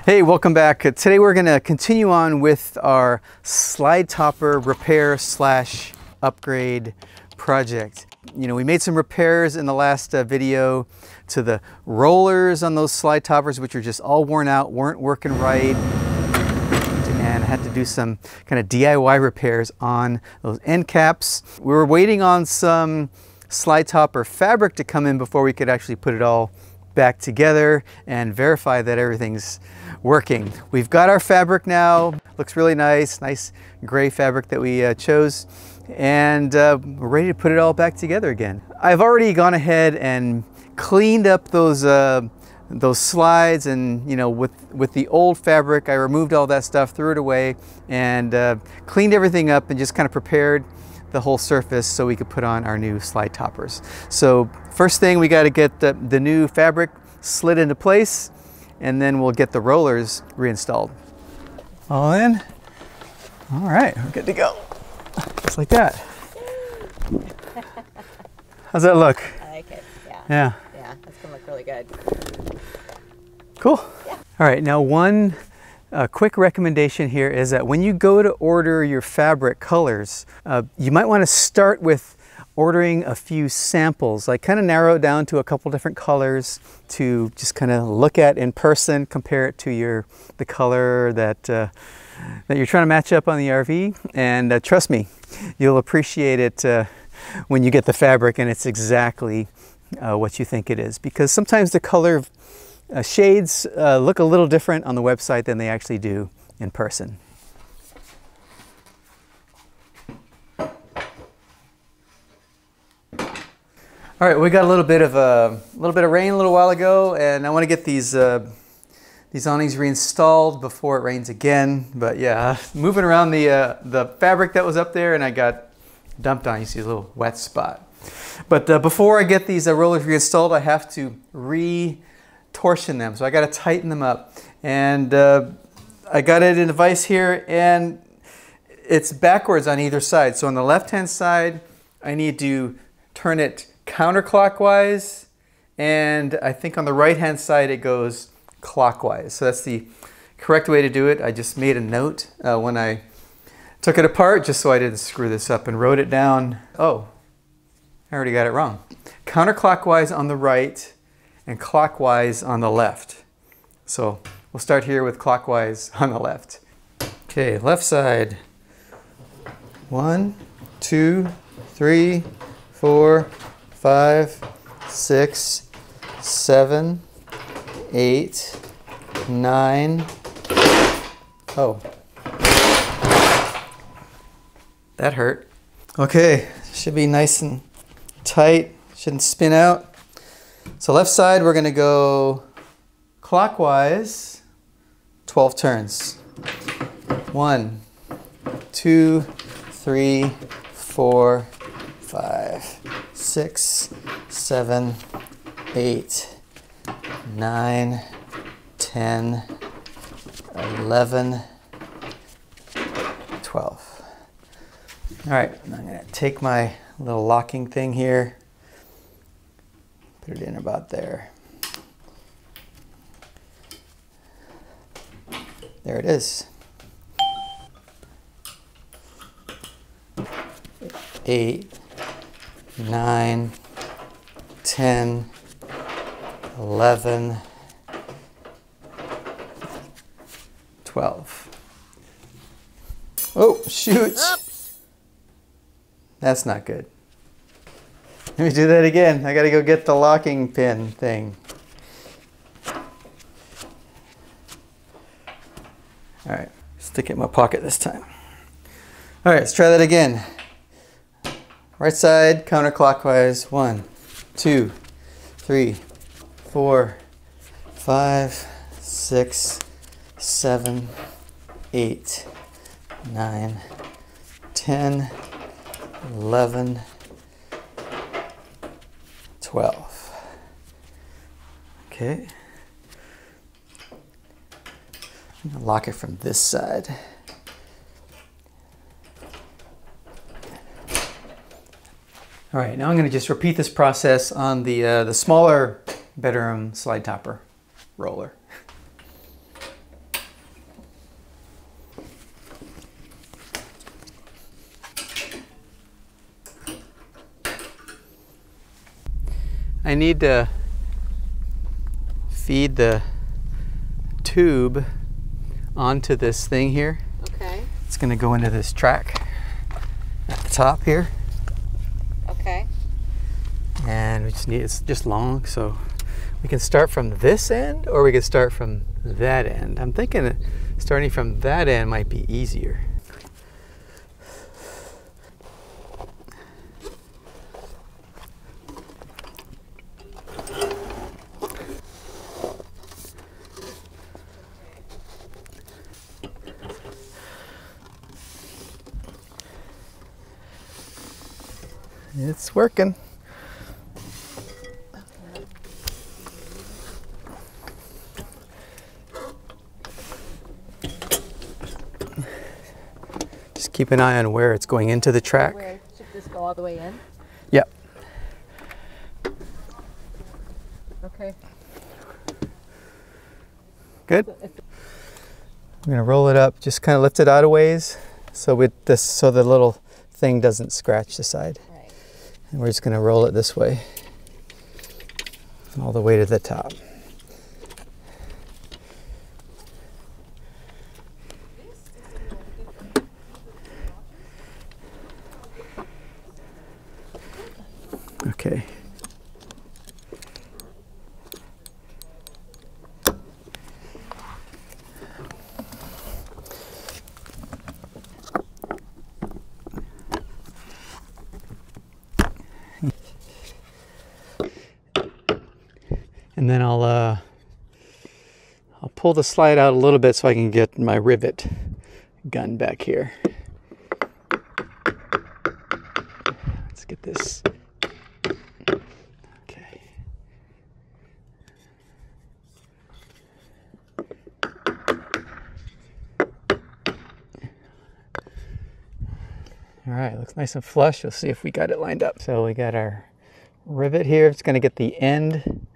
Hey, welcome back. Today we're going to continue on with our slide topper repair slash upgrade project. You know, we made some repairs in the last video to the rollers on those slide toppers, which are just all worn out, weren't working right, and had to do some kind of DIY repairs on those end caps. We were waiting on some slide topper fabric to come in before we could actually put it all back together and verify that everything's working. We've got our fabric now. Looks really nice, nice gray fabric that we chose, and we're ready to put it all back together again. I've already gone ahead and cleaned up those slides, and you know, with the old fabric, I removed all that stuff, threw it away, and cleaned everything up and just kind of prepared the whole surface so we could put on our new slide toppers. So first thing, we got to get the new fabric slid into place, and then we'll get the rollers reinstalled. All in. All right, we're good to go. Just like that. How's that look? I like it, yeah. Yeah. Yeah, that's gonna look really good. Cool. Yeah. All right, now one quick recommendation here is that when you go to order your fabric colors, you might want to start with ordering a few samples, like kind of narrow it down to a couple different colors to just kind of look at in person, compare it to the color that you're trying to match up on the RV, and trust me, you'll appreciate it when you get the fabric and it's exactly what you think it is, because sometimes the color shades look a little different on the website than they actually do in person. All right, we got a little bit of rain a little while ago, and I want to get these awnings reinstalled before it rains again. But yeah, moving around the fabric that was up there, and I got dumped on. You see a little wet spot. But before I get these rollers reinstalled, I have to torsion them, so I got to tighten them up, and I got it in a vise here, and it's backwards on either side. So on the left hand side I need to turn it counterclockwise, and I think on the right hand side it goes clockwise. So that's the correct way to do it. I just made a note when I took it apart, just so I didn't screw this up, and wrote it down. Oh, I already got it wrong. Counterclockwise on the right and clockwise on the left. So we'll start here with clockwise on the left. Okay, left side. 1, 2, 3, 4, 5, 6, 7, 8, 9. Oh, that hurt. Okay, should be nice and tight, shouldn't spin out. So left side, we're going to go clockwise 12 turns. 1, 2, 3, 4, 5, 6, 7, 8, 9, 10, 11, 12. All right, I'm going to take my little locking thing here, put it in about there. There it is. 8, 9, 10, 11, 12. Oh, shoot. Oops. That's not good. Let me do that again. I gotta go get the locking pin thing. All right, stick it in my pocket this time. All right, let's try that again. Right side, counterclockwise. 1, 2, 3, 4, 5, 6, 7, 8, 9, 10, 11, 12. Okay. I'm gonna lock it from this side. All right, now I'm going to just repeat this process on the smaller bedroom slide topper roller. I need to feed the tube onto this thing here. Okay. It's going to go into this track at the top here. Okay. And we just need, it's just long, so we can start from this end or we can start from that end. I'm thinking that starting from that end might be easier. It's working. Just keep an eye on where it's going into the track. Where should this go all the way in? Yep. Okay. Good. I'm gonna roll it up. Just kind of lift it out a ways, so with this, so the little thing doesn't scratch the side. Right. And we're just gonna roll it this way, all the way to the top. Okay. And then I'll pull the slide out a little bit so I can get my rivet gun back here. Let's get this. Okay. All right, looks nice and flush. We'll see if we got it lined up. So we got our rivet here. It's going to get the end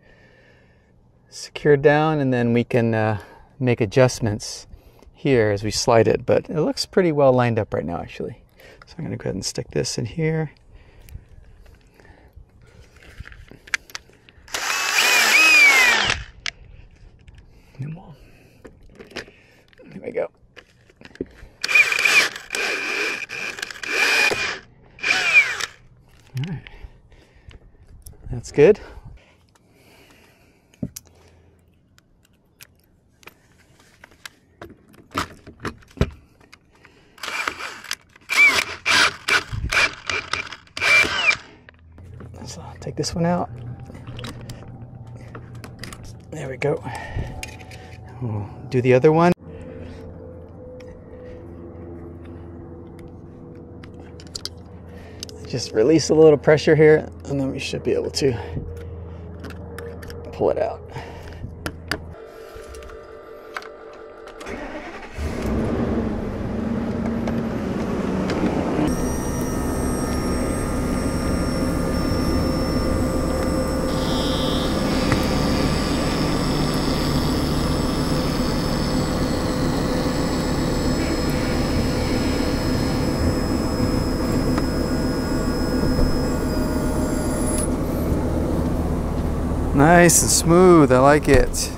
secured down, and then we can make adjustments here as we slide it, but it looks pretty well lined up right now actually. So I'm going to go ahead and stick this in here. Here we go. All right. That's good. So I'll take this one out. There we go. We'll do the other one. Just release a little pressure here, and then we should be able to pull it out. Nice and smooth, I like it.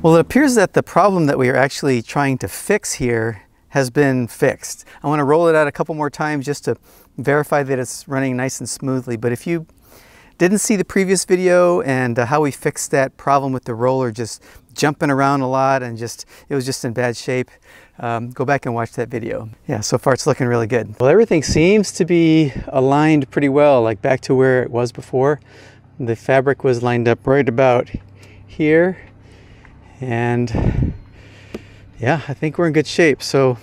Well, it appears that the problem that we are actually trying to fix here has been fixed. I want to roll it out a couple more times just to verify that it's running nice and smoothly. But if you didn't see the previous video and how we fixed that problem with the roller just jumping around a lot and it was just in bad shape, go back and watch that video. Yeah, so far it's looking really good. Well, everything seems to be aligned pretty well, like back to where it was before. The fabric was lined up right about here, and yeah, I think we're in good shape. So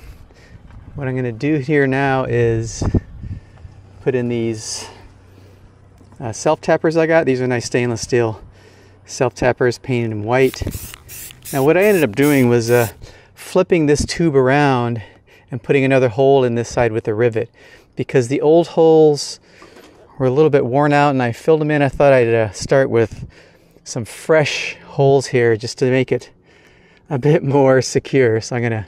what I'm going to do here now is put in these self-tappers I got. These are nice stainless steel self-tappers painted in white. Now what I ended up doing was flipping this tube around and putting another hole in this side with a rivet, because the old holes were a little bit worn out and I filled them in. I thought I'd start with some fresh holes here just to make it a bit more secure. So I'm going to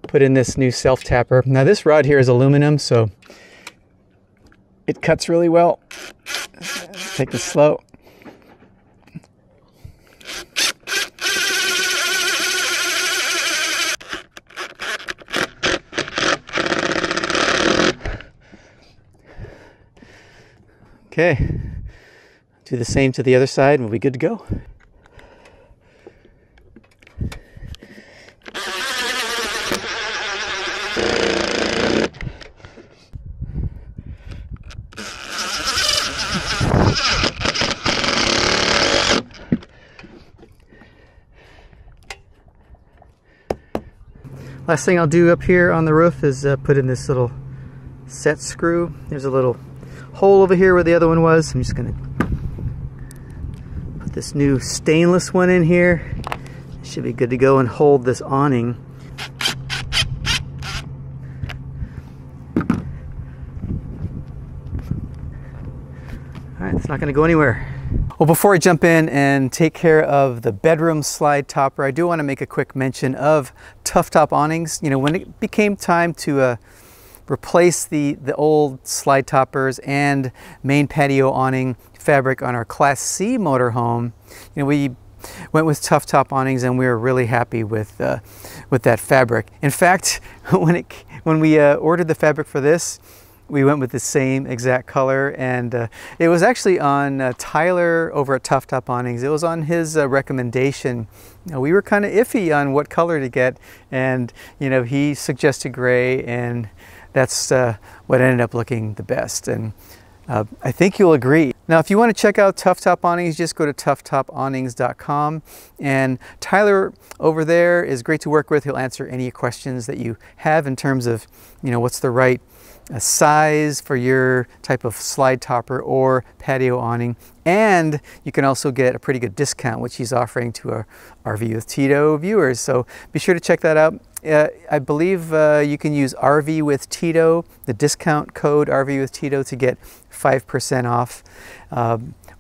put in this new self-tapper. Now this rod here is aluminum, so it cuts really well. Take this slow. Okay, do the same to the other side and we'll be good to go. Last thing I'll do up here on the roof is put in this little set screw. There's a little hole over here where the other one was. I'm just gonna put this new stainless one in here. It should be good to go and hold this awning. All right, it's not gonna go anywhere. Well, before I jump in and take care of the bedroom slide topper, I do want to make a quick mention of Tough Top Awnings. You know, when it became time to replace the old slide toppers and main patio awning fabric on our Class C motorhome, you know, we went with Tough Top Awnings and we were really happy with that fabric. In fact, when we ordered the fabric for this, we went with the same exact color, and it was actually on Tyler over at Tough Top Awnings. It was on his recommendation. You know, we were kind of iffy on what color to get, and you know, he suggested gray, and that's what ended up looking the best. And I think you'll agree. Now, if you want to check out Tough Top Awnings, just go to toughtopawnings.com. And Tyler over there is great to work with. He'll answer any questions that you have in terms of, you know, what's the right size for your type of slide topper or patio awning. And you can also get a pretty good discount, which he's offering to our RV with Tito viewers. So be sure to check that out. I believe you can use RV with Tito, the discount code RV with Tito, to get 5% off.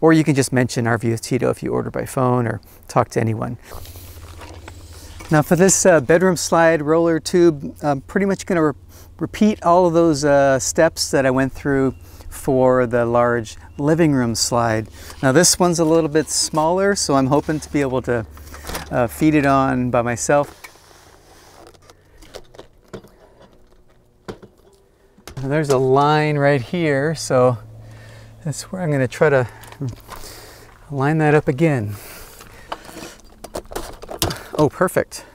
Or you can just mention RV with Tito if you order by phone or talk to anyone. Now for this bedroom slide roller tube, I'm pretty much going to repeat all of those steps that I went through for the large living room slide. Now this one's a little bit smaller, so I'm hoping to be able to feed it on by myself. Now there's a line right here, so that's where I'm going to try to line that up again. Oh, perfect.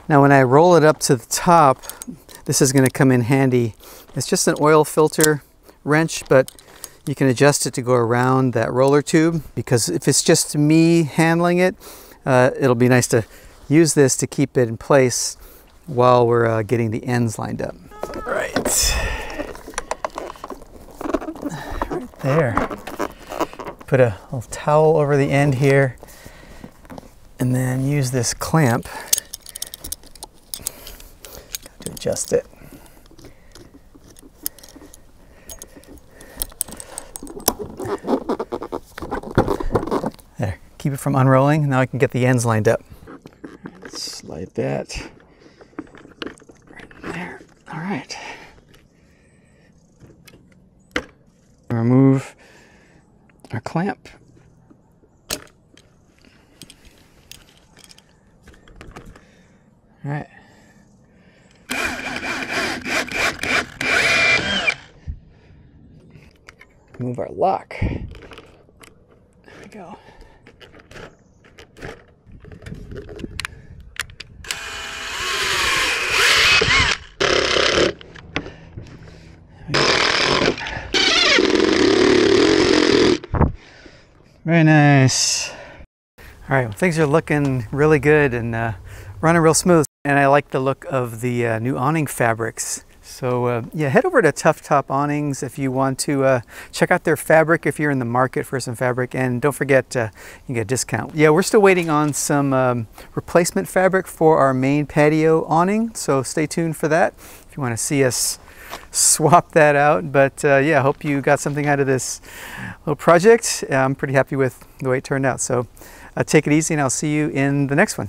Now when I roll it up to the top, this is going to come in handy. It's just an oil filter wrench, but you can adjust it to go around that roller tube, because if it's just me handling it, it'll be nice to use this to keep it in place while we're getting the ends lined up. Right there. Put a little towel over the end here, and then use this clamp to adjust it. There, keep it from unrolling. Now I can get the ends lined up. Let's slide that right in there. All right. Remove our clamp. All right. Remove our lock. There we go. Very nice. All right, well, things are looking really good and running real smooth. And I like the look of the new awning fabrics. So yeah, head over to Tough Top Awnings if you want to check out their fabric if you're in the market for some fabric. And don't forget, you can get a discount. Yeah, we're still waiting on some replacement fabric for our main patio awning. So stay tuned for that if you want to see us swap that out. But yeah, I hope you got something out of this little project. I'm pretty happy with the way it turned out. So take it easy, and I'll see you in the next one.